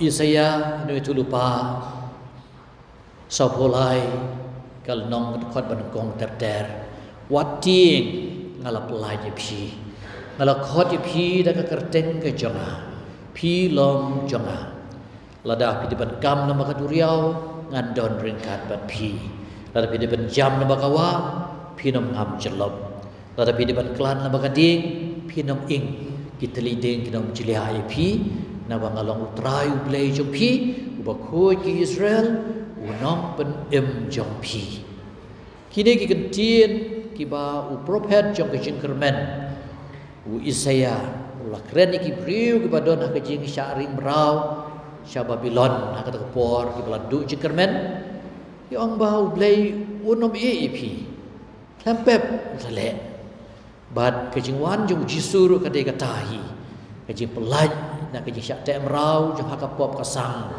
Isaya nu itu lupa sapolai kal nong khot ban kong ter wating ngalap lai je phi ngalap khot je phi da ka kerteng ke jonga phi long jonga lada pi ban kam na maka duriau ngandon ringkat ban phi lada pi ban jam na maka wa phi nom ngam jelop lada pi ban klan na maka ding phi nom ing kitli ding kinom jiliha ai phi na bang along utrai ublei jong phi uba khoi ki Israel unong pen jong phi kini ki kentien ki ba u prophet jong ke jing kermen u Isaya ulah keren ki briu ki badon ha ke jing syaring brau sya Babylon ha ka por ki beladu jing kermen ki ong ba ublei unom e phi klampep sale bad ke jing wan jong jisuru ka de katahi ke jing pelaj na ke jing syak tem rau jong ha ka pop kasang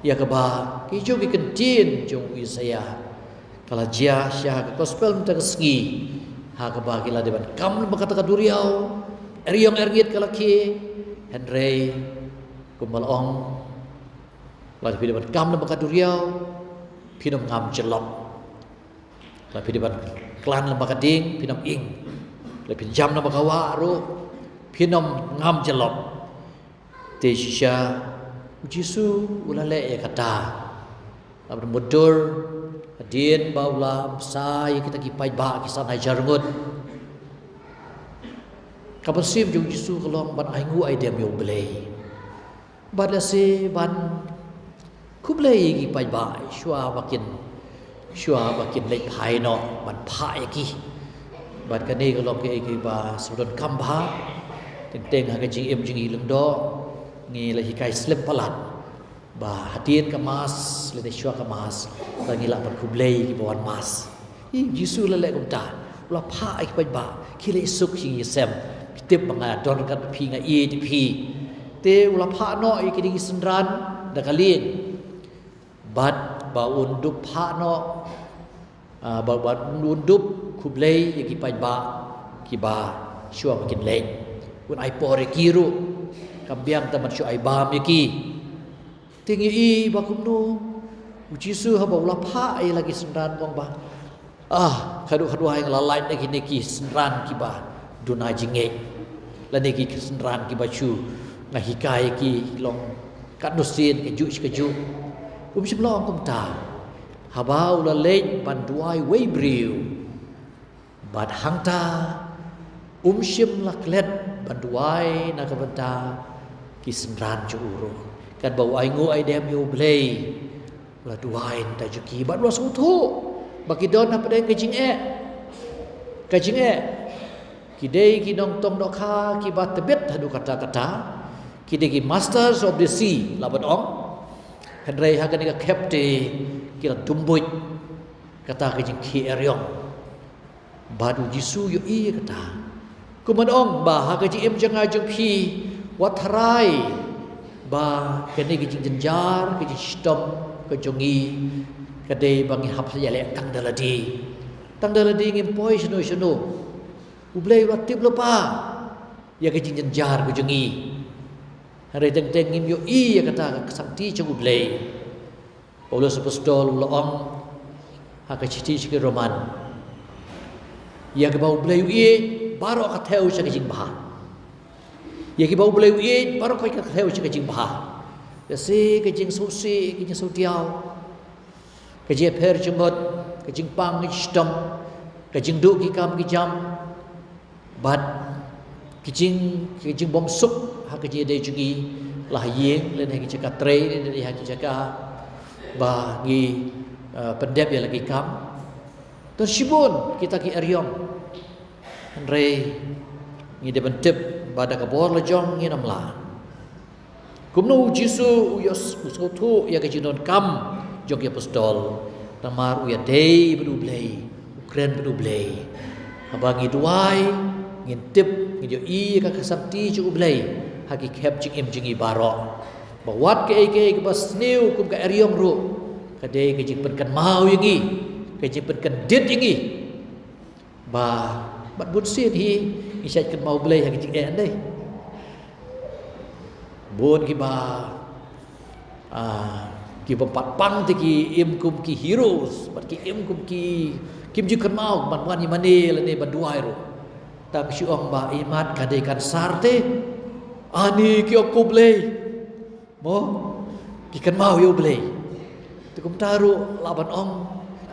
ya ke ba ki jong ki kentien jong Isaya kalau dia syah ke gospel minta kesengi ha ke ba kila deban kam bakata ka duriau eriong erngit kala ki Henry kumal ong la pi deban kam bakata duriau pinom ngam jelop la pi deban klan bakata ding pinom ing la pi jam na bakawa ru pinom ngam jelop te shisha Jisu ulale ya kata abd mudur adien baula sai kita kipai ba kisan hajar ngut kapan sim jung Jisu kalau ban aingu ai dem yo blei badase ban kublei kipai ba shua bakin lei pai no ban phai ki bad kani kalau ke ba sudon kamba teng ha ka jing em jing ilung do ngi la hikai slip palat ba hadin kemas le shua kemas ba ngi la ban kublei ki bawan mas i Jisu la le kum ta la pha ai ki ba ki le suk hi sem tip banga don kat phi nga e ti phi te ula pha no i ki ding sendran da kalin bad ba undup pha no ba undup kublei ki ba shua makin le un ai pore kiru kambiang taman syu ai bam yaki tinggi i bakum no Jisu ha baula pha ai lagi sendran bang ba kadu ai lalai lagi neki sendran ki ba dunai jinge la neki sendran ki ba chu ngahikai ki long kadusin ke ju simlong kum ta habau la lej banduai wei briu bad hangta sim laklet banduai na kabanta ki sendran ju uro kan bau ai ngu ai dem yo blei la duain ta juki bad was utu baki don na padeng ke jing e ki dei ki dong tong do kha ki bat tebet hadu kata ki dei ki masters of the sea la bad ong henrei ha kan ka capte ki la tumbuit kata ke jing ki eriong badu Jisu yo i kata kuman ong ba ha ke jing em jang ajung phi watharai ba kene ke jing jenjar ke jing stom ke jongi ke dei bangi hap ya le tang daladi ngim poi sunu ublei watip lupa ya ke jing jenjar ke jongi hari teng ngim yo i ya kata sakti jong ublei Paulus apostol lo ong ha ke chiti ke roman ya ke ba ublei i baro ka theo sa ke jing ba ya ki bau boleh uit baru kau ikat theo ke jing bah ya si ke jing susi ke jing sutiau ke jing per jemot ke jing pang ke stom ke jing du ki kam ki jam bat ke jing bom suk ha ke jing de jungi lah yeng len ha ki jaka tre len ha ki jaka ba ngi pendep ya lagi kam to sibun kita ki eriong re ngi de bentep pada kabor lejong ni namla kumno Jisu uyos usotu ya kejinon kam jog ya apostol tamar uya dei bedu blei ukren bedu blei abangi duai ngintip ngijo i ka kasabti ju blei haki khep jing em jingi baro bawat ke ke bas new kum ka eriong ru ka dei ke jing penkan mau yangi ke jing penkan dit yangi ba bat bun sin hi isai kan mau blei hang jing en dei bon ki ba ki bempat pang ti ki im kum ki heroes bat ki im kum ki kim ji kan mau ban wan ni mane le ne ban duai ro tam shi ong ba imat ka de kan sarte ani ki ok ble mo ki kan mau yo ble tu kum taru laban ong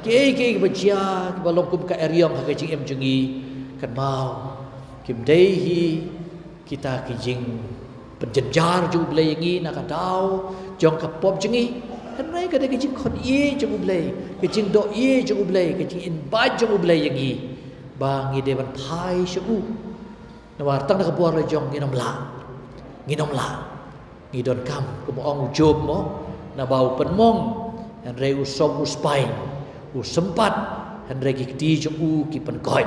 ki bajia ki balong kum ka eriong ha ka jing em jungi kan mau kim dei hi kita ki jing penjenjar ju ble ngi na ka dau jong ka pop jungi kan rai ka de ki jing khon ye ju ble ki jing do ye ju ble ki jing in ba ju ble ngi ba ngi de ban phai shu na war tang na ka buar le jong ngi nom la ngi don kam ko ong job mo na bau pen mong han rei u som u spain u sempat han rei ki ti ju u ki pen koi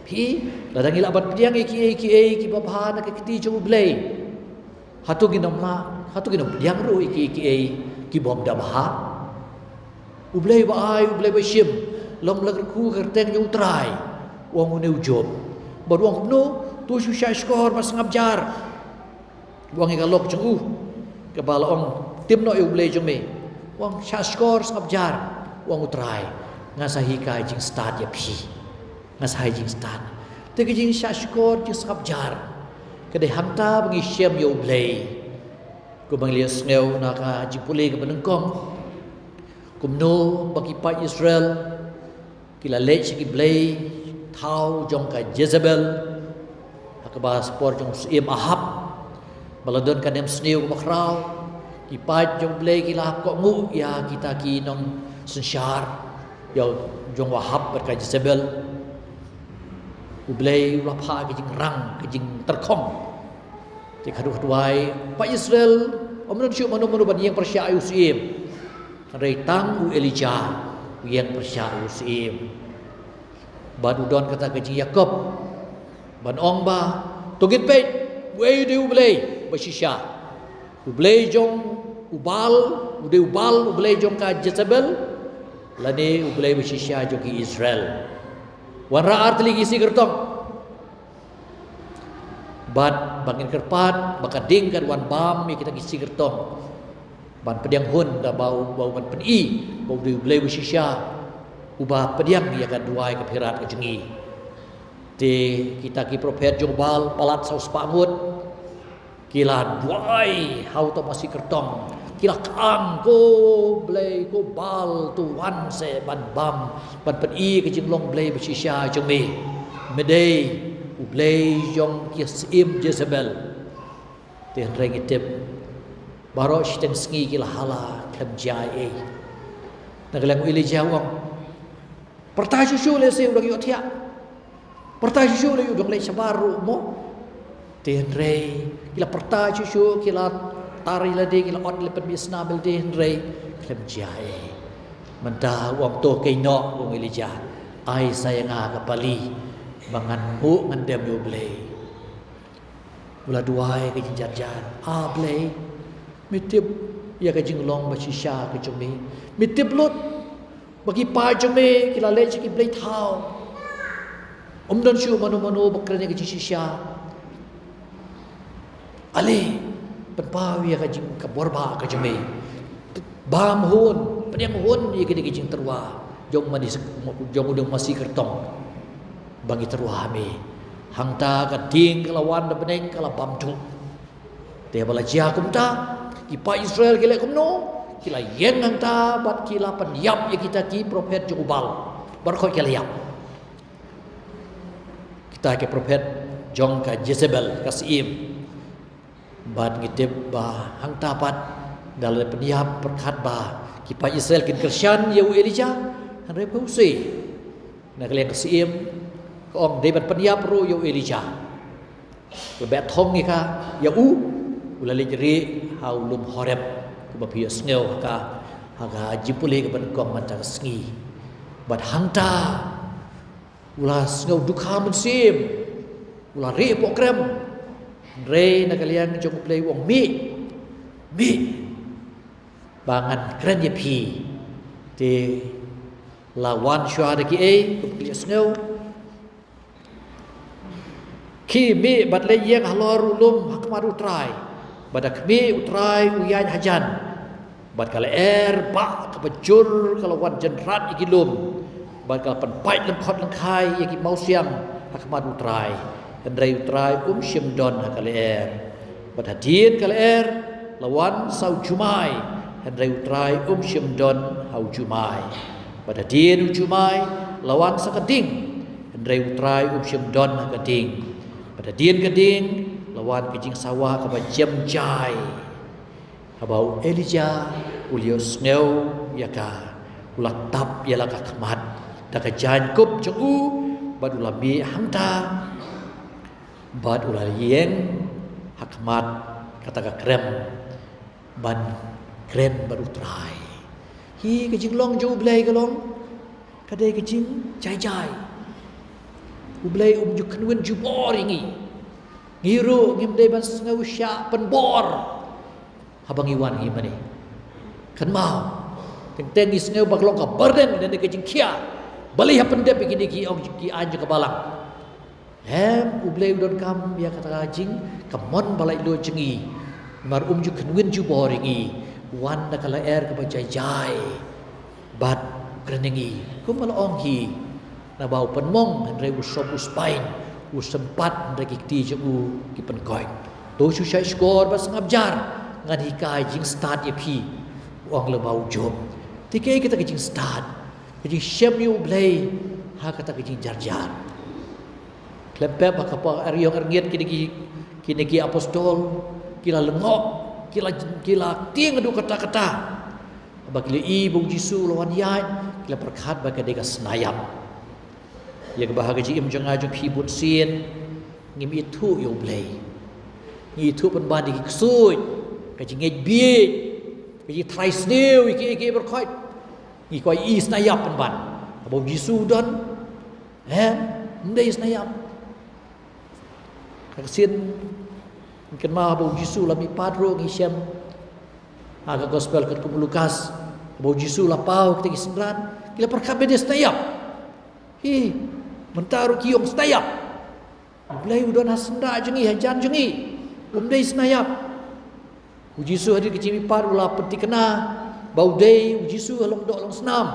phi la dang ila ban piang ki ba bha na ki ti ju ble hatu ngi nom la hatu ngi nom piang ru ki bom da bha u ble ba ai u ble ba shim lom la ku ker teng ju trai wong u job ba wong no tu shu sha skor mas ngap jar wong ga lok chung ke bala ong tim no u ble jong me wong sha skor ngap jar wong u trai ngasahi ka jing start ya phi ngasahi jing start te ke jing sha skor jing ngap jar ke de hamta bangi shem yo ble ko bang lias ngeu na ka jipule ke benengkong kumno bagi pa Israel kila lech ki blay thau jong ka Jezebel hakaba spor jong sim Ahab baladon kanem sneu makrau ki pa jong blay kila ko ngu ya kita ki nong sensyar yo jong Ahab ber ka Jezebel blay lapha ki jing rang ki jing terkhong ti khadu khduai pa Israel omnon syu manu ban yang persya Usim rei tang u Elijah yang persya Usim ban udon kata ke Yakob ban ong ba tugit pe we de ublei bashisha ublei jong ubal ublei jong ka Jezebel lani ublei bashisha jogi Israel wan ra'ar teligi si gertong ban bangin kerpat bakading kan wan bam mi kita kisi gertong ban pediang hun da bau ban peni bau di ublei bashisha ubah pediang dia kan duai ke pirat ke jengi ti kita ki prophet Jobal palat saus pangut kila duai hau to masih kertong kila kang ko blei ko bal tu wan se ban bam ban peni ke jinglong blei bashisha jengme medei blei jong kisim Jezebel ti rengitip baro shten sngi kila hala klam jai naglang Elijah wang pertai susu le se udah yotia pertai susu le udah le sabaru mo tenre kila pertai susu kila tari la de kila on le permisna bel tenre klem jai menta wong to ke no wong Elijah ai saya nga kapali mangan hu ngandem yo ble ula duai ke jinjar a ble mitip ya ke jinglong bashisha ke jumi mitip lut bagi pa jeme kila le ki blai thau omdon shu manu bakrane ke shisha ale penpawi ka jing ka borba ka jeme bam hun pediang hun ye ke jing terwa jong mani jong udang masih kertong bagi terwa me hangta ka ding kelawan da beneng kala bam tu te bala jia kumta ipa Israel gele kumno kila yen hangta bat kila penyap ya kita ki prophet Jobal berkhot kila yap kita ke prophet jong ka Jezebel kasim bat ngitip ba hangta pat dalam penyap perkhat ba kipa Israel kin Krisyan ya Elijah han repausi na kalian kasim ko ong debat penyap ro ya Elijah lebet thong ni ka ya ulali jeri haulum horeb bapia sneu ka haga jipule ke ban kong mata sngi bat hangta ula sneu dukha men sim ula re program re na kalian jong play wong mi bangan kren ye pi te lawan shwa de ki ko pia sneu ki mi bat le yeng halor ulum hakmaru trai badak mi utrai uyan hajan Bat kala ba kepejur kalau wan jenrat iki lum. Bat kala penpait lem khot leng khai iki mau siang hakmat utrai. Andrai utrai sim don kala Bat hadin kala lawan sau jumai. Andrai utrai sim don hau jumai. Bat hadin jumai lawan sakading. Andrai utrai sim don kading. Bat hadin kading lawan kejing sawah kaba jam jai. Habau Elijah ulios ngeu yaka ulat tap yala kakmat daka jan kup juu bad ulabi hamta bad ulayeng hakmat kata ka krem ban krem baru trai hi kejing long jo blai kalong kadai kejing jai jai ublai ju kenwen ju bor ingi ngiru ngimdai ban ngau sya penbor habang iwan himani kan mau teng is ngeu baklong ka burden dan kejing kia bali hapendep begini ki ong ki anja ka balang ublei udon kam ya kata kajing kamon balai lo jengi mar ju kenwin ju boringi wan da kala ka bajai jai bat krenengi kumal ong hi na bau penmong andre usob uspain usempat andre ki ju ki penkoi to su sai skor bas ngabjar ngan hikai jing start ye pi wang le bau job tikai kita kejing start kejing syam yu blai ha kata kejing jar-jar klepep apa ariong arngiet kini ki apostol kila lengok kila tiang adu kata-kata bagi ibu Yesus lawan yai kila perkat bagi dega senayam ya kebahagia jim janga ju pi bun sin ngim itu yu blai itu penbandi kesut kajing ngejbiet kajing try snew iki berkait iki koi is nayap penban abau Yesus dan ndai is nayap kaksin mungkin mah abau Yesus lami padro ngisem aga gospel kat Lukas abau Yesus lapau kita kisendran kila perkabe des nayap hi mentaru kiong nayap blai udon hasenda jengi hajan jengi umdai nayap Ujisu hadir kecimi par ulah peti kena bau day ujisu halong dok long senam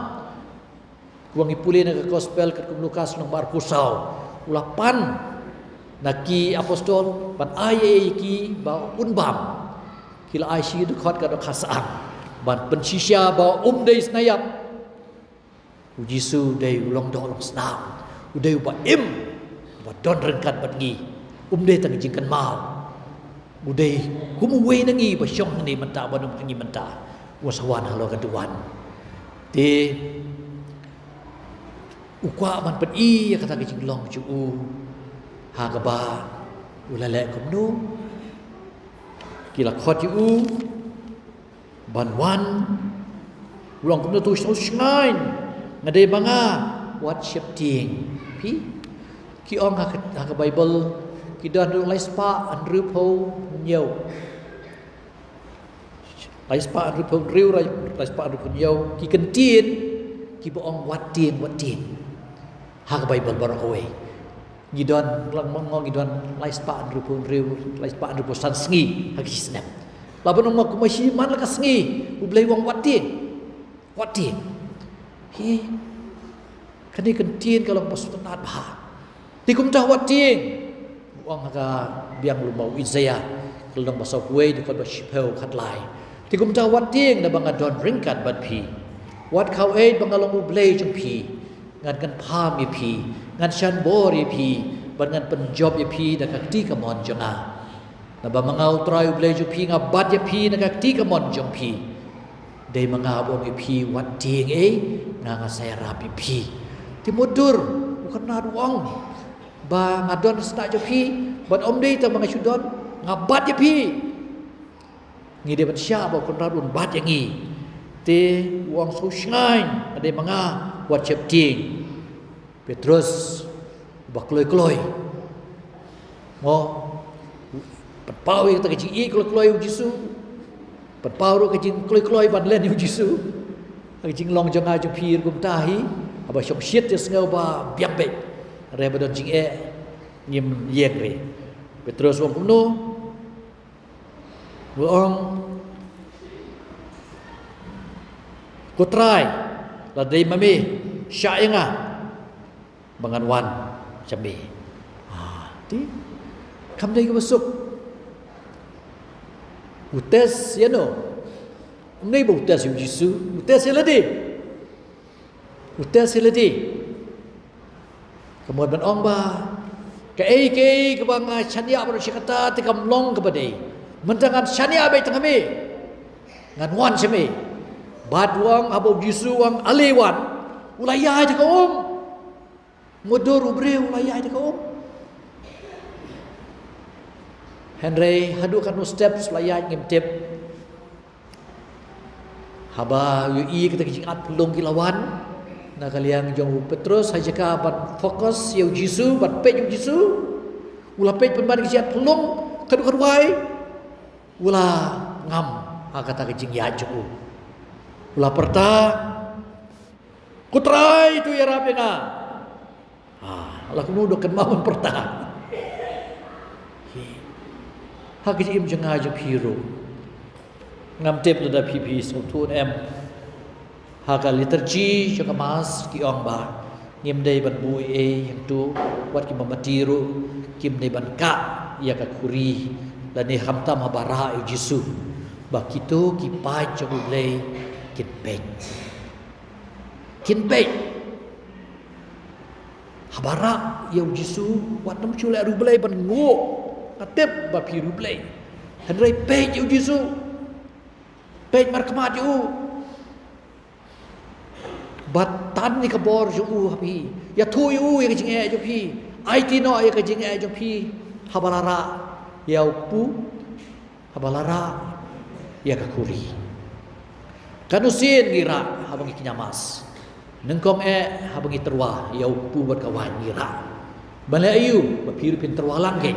kuang ipulin ke gospel ke Lukas long bar kusau ulah pan naki apostol ban aye iki bau unbam kila aishi dekat ka khasaan ban pensisya bau day snayap ujisu day long dok long senam udai ba ba don rengkat bat ngi day tang jingkan mau udai kumu we nangi ba syong ni menta ba ngi menta wasawan halo kaduan te ukwa man pen i ya kata kejing long chu ha ka ba ulale kumnu kila khot yu ban wan long kumnu tu so shine ngade banga what shifting pi ki ong ha ka bible kidan ru lai spa an ru po nhiều lai spa an ru po riu lai spa an ru po nhiều ki kan tien ki bo ong wat tien ha ka bible barak away gidan lang mongong gidan lai spa an ru po riu lai spa an ru po san sngi ha ki snap laban ong ku mashi man la ka sngi u blai wong wat tien hi kan tien kalau pas tenat bah ti kum ta wat tien uang aga biang lumau Isaiah kelong basau kuai di kota Shipel katlai tikum ta wat tieng na banga don ringkat bat pi wat kau bangalong ublay jung pi ngan kan pam ye pi ngan shan bor ye pi ban ngan penjob ye pi na kakti kamon jonga na ba mangau trai ublay jung pi nga bat ye pi na kakti kamon jong pi dei manga bong ye pi wat tieng nga saya rapi pi timudur bukan naduang ba ngadon sta jo pi ban om dei ta mga sudon ngabat je pi ngi de ban sya ba kon radun bat yang ngi te wang so shine ade mga wat chep ting Petrus ba kloi mo pau yang ta ke ji kloi Yesus pau ro ke ji kloi ban len Yesus ke ji long janga jo pi kum tahi aba shop shit je ngau ba biam be Rebadon jing nyim yek re Petrus wong kuno wong Ko try la dei mami sya'inga bangan wan chami ti kam dei ko masuk utes yano nei bo utes yu jisu utes eladi kemudian ban ong ba ke bang chania bar shikata te kam long ke badai mentangan chania bai tangame ngan wan chame bad wang abo jisu wang alewan ulayai te ko modur ubre ulayai te ko Henry hadu kan steps ulayai ngim tip haba ui kita kijingat pulung kilawan na kaliang jong Petrus hajaka bat fokus yau Jisu bat pej yau Jisu ula pej penban kijat pulung kadu-kaduai ula ngam kata kijing ya juku ula perta kutrai tu ya rapena ala kuno dokan mau perta ha kijim jenga ju piru ngam tip lada pipi sotun em haka liturgi cho kamas ki ong ba ngim dei ban bui yang tu wat ki mamatiru kim dei ban ka ya ka kuri la ni hamtam habara e Jisu ba kitu ki pai cho blei kin pei habara ya Jisu wat nam chule ru blei ban ngo katep ba pi ru blei henrei pei ya Jisu pei mar kemat yu batan ni kabor ju hapi ya thu yu ya jing e ju pi ai ti no ya jing e ju pi habalara ya pu habalara ya ka kuri kanusin ngira habangi kinyamas nengkong habangi terwa ya pu ber kawan ngira bala ayu ba piru pin terwalang ke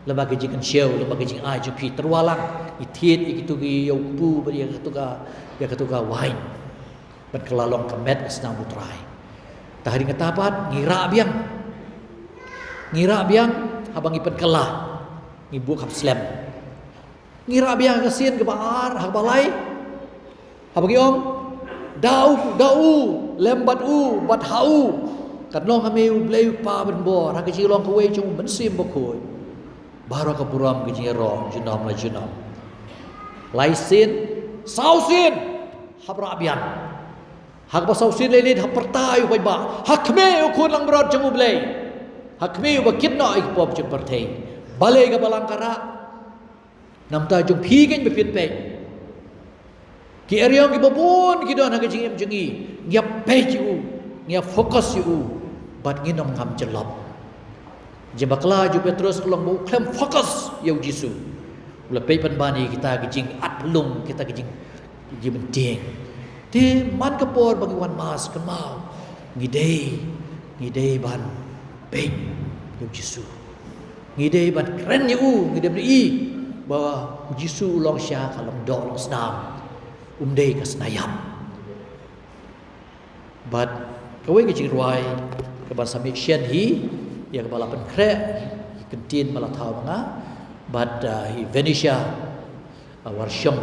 lembaga jing show lembaga jing ai ju pi terwalang itiet ikitu gi ya pu ber ya katuga wain ban kelalong kemet senang putrai tahari ngetapat ngira biang habang ipen kelah ngibu kap slam ngira biang kesin ke baar hak balai habang iong dau lembat bat hau kan long kami bleu pa ben bor hak ji long kwe chung ben sim bokoi baru ka buram ke jero junam la junam laisin sausin habra biang hak basau sin lelin hak pertai bai ba hak me ukun lang berot jemu blei hak me ba kitna ik pop jeng pertai bale ga balangkara namta jung phigen be fit pe ki eriong ki babun ki don hak jing jengi ngiap pe ju ngiap fokus ju bat nginom ngam jelop jebakla ju Petrus kelong bu klem fokus yau Jisu ula pe pan bani kita jing at pelung kita jing penting ti man kapor bagi wan mas kemau ngidei ban pe yau Jisu ngidei ban keren yu ngidei ni bahwa Jisu long sya kalong do long senam dei ka senayam but kawe ke jirwai ke bahasa Malaysian ya ke balapan kre kentin malah tahu manga but hi Venetia warsham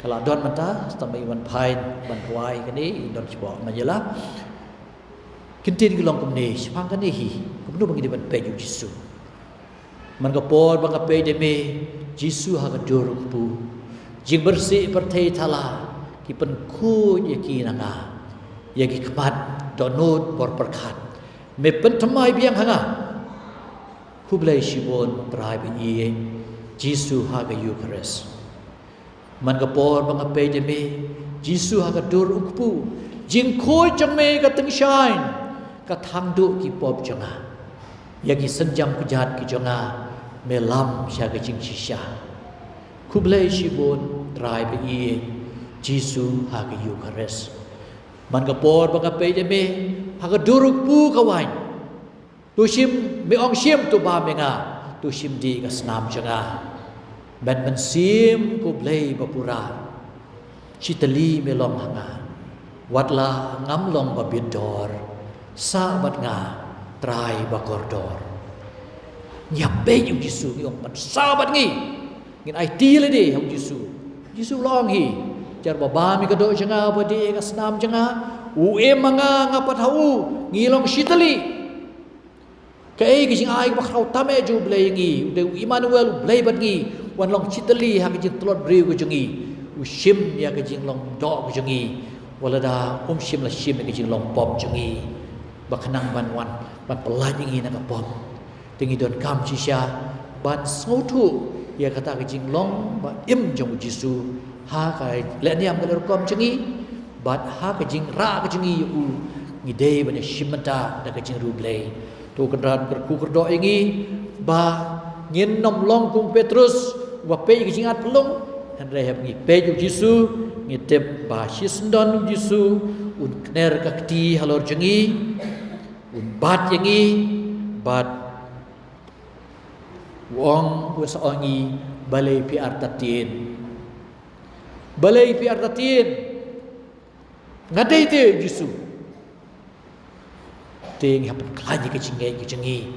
kalau don mata sampai iwan pain ban ruai kini don sebab majalah kentin gelong kumne sepang kini kumno bagi depan pe Jisu man kapor bang pe deme Jisu ha kadur pu jing bersih pertai thala ki pen ku ye ki nanga ye ki kemat donut bor perkat me pen thamai biang hanga hublai shibon trai bi ye Jisu ha ga Eucharist man kapor bang pe deme Jisu ha kadur ukpu jing khoi chame ka teng shine ka thang du ki pop changa ya ki senjam kujat ki changa melam sya ka jing shisha kublai shibon trai bi Jisu ha ka Eucharist man kapor bang pe deme ha kadur ukpu kawan tu shim me ong shim tu ba menga tu shim di ka snam changa ban man sim ko blei bapura chitali melom hanga watla ngam long babidor sa bat nga trai bakordor nyape yu Jisu yong man sa bat ngi ngin ai ti le de hong Jisu long hi jar baba mi kado janga badi ka snam janga ue manga ngapat hau ngilong shitali kai kijing ai ba khau tame ju blai ngi de Emmanuel blai bat ngi wan long shitali ha kijing tlot briu ku jungi ushim ya kijing long do ku jungi walada shim la shim kijing long pop jungi baknang ban wan ban pelaj ngi na ka pop tingi don kam chi sha ban sautu ya kata kijing long ba im jong jisu ha kai le niam ka kom jungi bat ha kijing ra ka jungi u ngi de ban shimata da kijing ru blai tu kendran kerku kerdo ingi ba ngin nom long kung Petrus wa pe kijing at pelung han re hab ngi pe ju jisu ngi tep ba shisndon jisu un kner ka kti halor jungi un bat yangi bat wong wes ongi balai pi artatin ngadai te jisu ting hap klaji ke cingi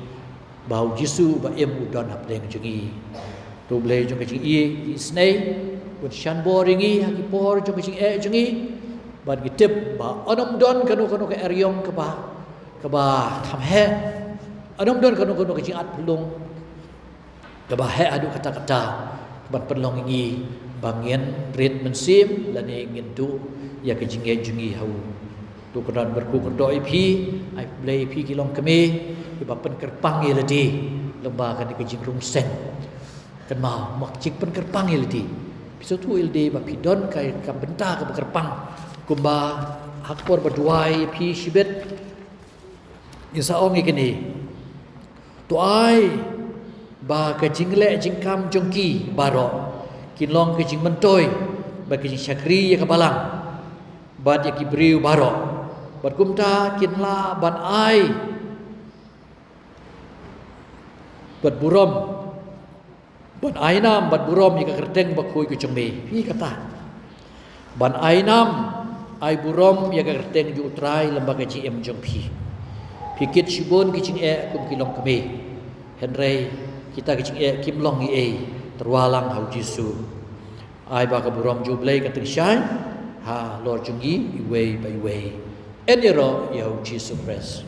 bau jisu ba em udon hap deng cingi to blai jong ke cingi snei un shan boringi haki por jong ke cingi ban gitep ba onom don kanu ke eryong ke ba tham he onom don kanu ke cingat pelung ke ba he adu kata-kata ban pelong ingi bangien rit mensim lani ingin tu ya ke jungi hau tu keran berku kerdoi pi ai blai pi kilong kami iba pen kerpang iladi lemba kan ke jing rung sen kan mau mak cik pen kerpang iladi piso tu ildi ba pi don kai ka benta ke kerpang kumba hakpor berduai pi sibet isa ongi kini tu ai ba ke jingle jingkam jongki baro kinlong ke jing mentoi ba ke jing syakri ya ke balang bad ya kibriu baro bat kumta kinla ban ai bat burom ban ainam bat burom ika kerteng bakui ku cembe pi kata ban ainam ai burom ya kerteng ju utrai lembaga GM jong pi pikit shibon kicing kum kilong keme henrei kita kicing kimlong i terwalang hau jisu ai ba ka burom ju blai ka teng shai ha lord jungi iwei by way Enero Yahu Jesus Christ.